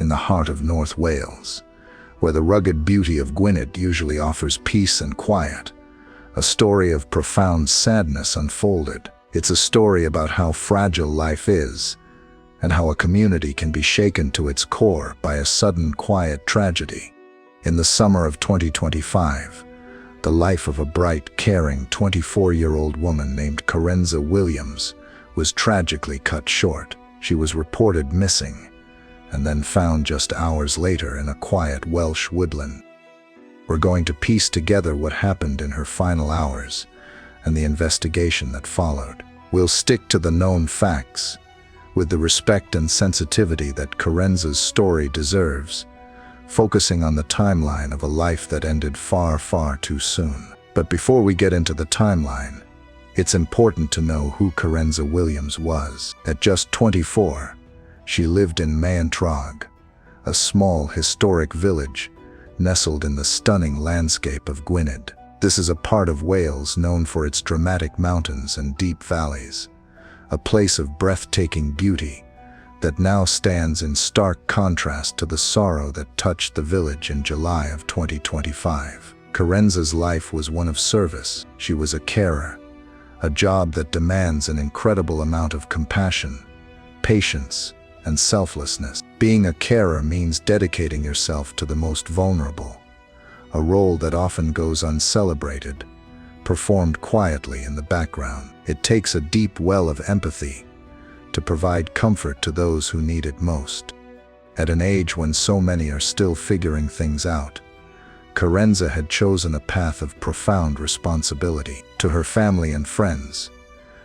in the heart of North Wales, where the rugged beauty of Gwynedd usually offers peace and quiet. A story of profound sadness unfolded. It's a story about how fragile life is, and how a community can be shaken to its core by a sudden quiet tragedy. In the summer of 2025, the life of a bright, caring 24-year-old woman named Karenza Williams was tragically cut short. She was reported missing, and then found just hours later in a quiet Welsh woodland. We're going to piece together what happened in her final hours and the investigation that followed. We'll stick to the known facts, with the respect and sensitivity that Karenza's story deserves, focusing on the timeline of a life that ended far, far too soon. But before we get into the timeline, it's important to know who Karenza Williams was. At just 24, she lived in Maentwrog, a small historic village nestled in the stunning landscape of Gwynedd. This is a part of Wales known for its dramatic mountains and deep valleys, a place of breathtaking beauty that now stands in stark contrast to the sorrow that touched the village in July of 2025. Karenza's life was one of service. She was a carer, a job that demands an incredible amount of compassion, patience, and selflessness. Being a carer means dedicating yourself to the most vulnerable, a role that often goes uncelebrated, performed quietly in the background. It takes a deep well of empathy to provide comfort to those who need it most. At an age when so many are still figuring things out, Karenza had chosen a path of profound responsibility. To her family and friends,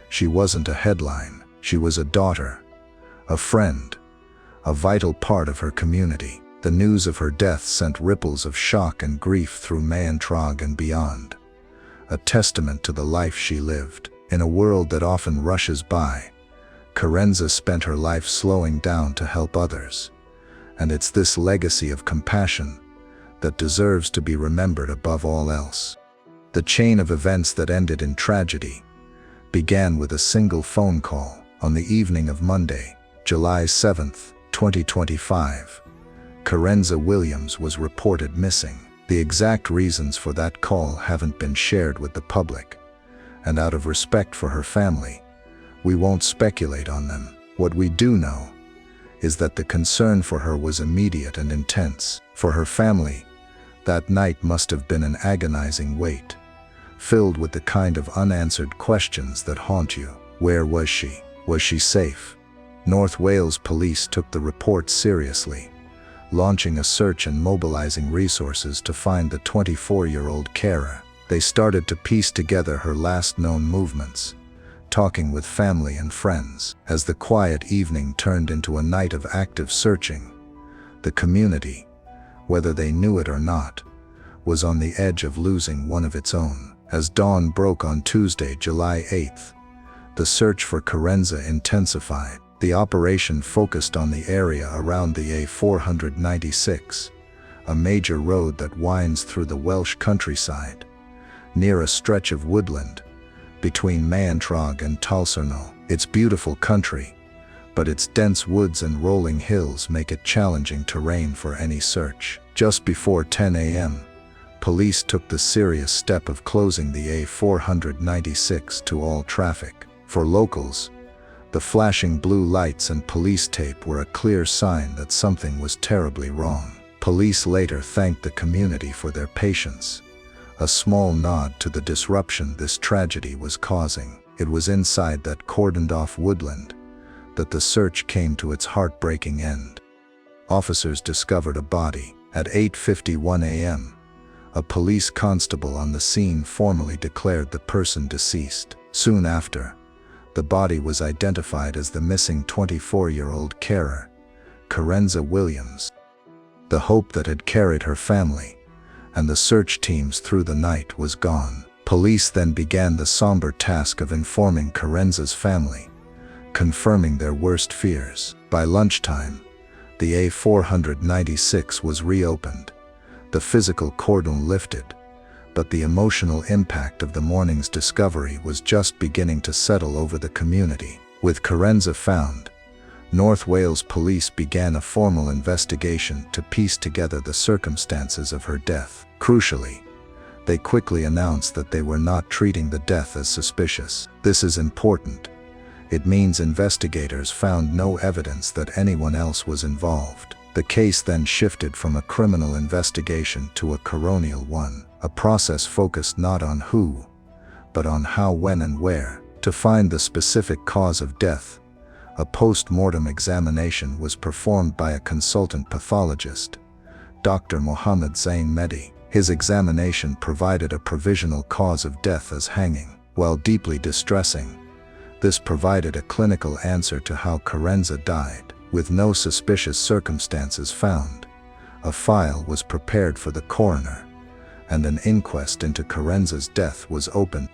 she wasn't a headline. She was a daughter, a friend, a vital part of her community. The news of her death sent ripples of shock and grief through Maentwrog and beyond, a testament to the life she lived. In a world that often rushes by, Karenza spent her life slowing down to help others, and it's this legacy of compassion that deserves to be remembered above all else. The chain of events that ended in tragedy began with a single phone call. On the evening of Monday, July 7, 2025, Karenza Williams was reported missing. The exact reasons for that call haven't been shared with the public, and out of respect for her family, we won't speculate on them. What we do know is that the concern for her was immediate and intense. For her family, that night must have been an agonizing wait, filled with the kind of unanswered questions that haunt you. Where was she? Was she safe? North Wales police took the report seriously, launching a search and mobilizing resources to find the 24-year-old carer. They started to piece together her last known movements, talking with family and friends. As the quiet evening turned into a night of active searching, the community, whether they knew it or not, was on the edge of losing one of its own. As dawn broke on Tuesday, July 8th, the search for Karenza intensified. The operation focused on the area around the A496, a major road that winds through the Welsh countryside, near a stretch of woodland between Maentwrog and Talsernol. It's beautiful country, but its dense woods and rolling hills make it challenging terrain for any search. Just before 10 a.m., police took the serious step of closing the A496 to all traffic. For locals, the flashing blue lights and police tape were a clear sign that something was terribly wrong. Police later thanked the community for their patience, a small nod to the disruption this tragedy was causing. It was inside that cordoned-off woodland that the search came to its heartbreaking end. Officers discovered a body. At 8:51 a.m., a police constable on the scene formally declared the person deceased. Soon after, the body was identified as the missing 24-year-old carer, Karenza Williams. The hope that had carried her family and the search teams through the night was gone. Police then began the somber task of informing Karenza's family, confirming their worst fears. By lunchtime, the A496 was reopened, the physical cordon lifted, but the emotional impact of the morning's discovery was just beginning to settle over the community. With Karenza found, North Wales police began a formal investigation to piece together the circumstances of her death. Crucially, they quickly announced that they were not treating the death as suspicious. This is important. It means investigators found no evidence that anyone else was involved. The case then shifted from a criminal investigation to a coronial one, a process focused not on who, but on how, when, and where. To find the specific cause of death, a post-mortem examination was performed by a consultant pathologist, Dr. Mohammed Zain Mehdi. His examination provided a provisional cause of death as hanging. While deeply distressing, this provided a clinical answer to how Karenza died. With no suspicious circumstances found, a file was prepared for the coroner, and an inquest into Karenza's death was opened.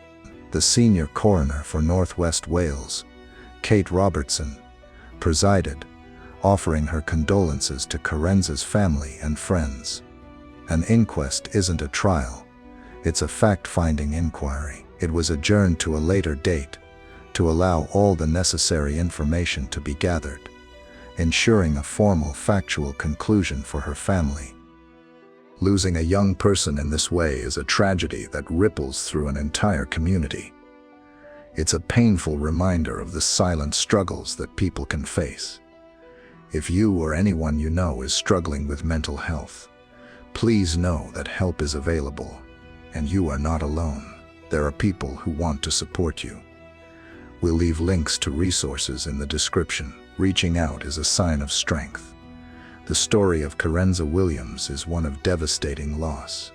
The senior coroner for North West Wales, Kate Robertson, presided, offering her condolences to Karenza's family and friends. An inquest isn't a trial, it's a fact-finding inquiry. It was adjourned to a later date to allow all the necessary information to be gathered, ensuring a formal factual conclusion for her family. Losing a young person in this way is a tragedy that ripples through an entire community. It's a painful reminder of the silent struggles that people can face. If you or anyone you know is struggling with mental health, please know that help is available, and you are not alone. There are people who want to support you. We'll leave links to resources in the description. Reaching out is a sign of strength. The story of Karenza Williams is one of devastating loss.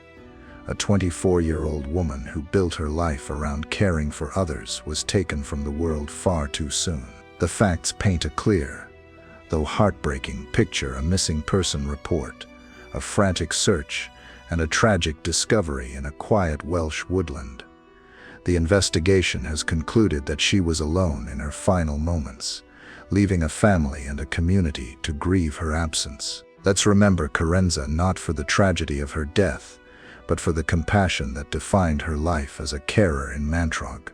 A 24-year-old woman who built her life around caring for others was taken from the world far too soon. The facts paint a clear, though heartbreaking picture: a missing person report, a frantic search, and a tragic discovery in a quiet Welsh woodland. The investigation has concluded that she was alone in her final moments, leaving a family and a community to grieve her absence. Let's remember Karenza not for the tragedy of her death, but for the compassion that defined her life as a carer in Maentwrog.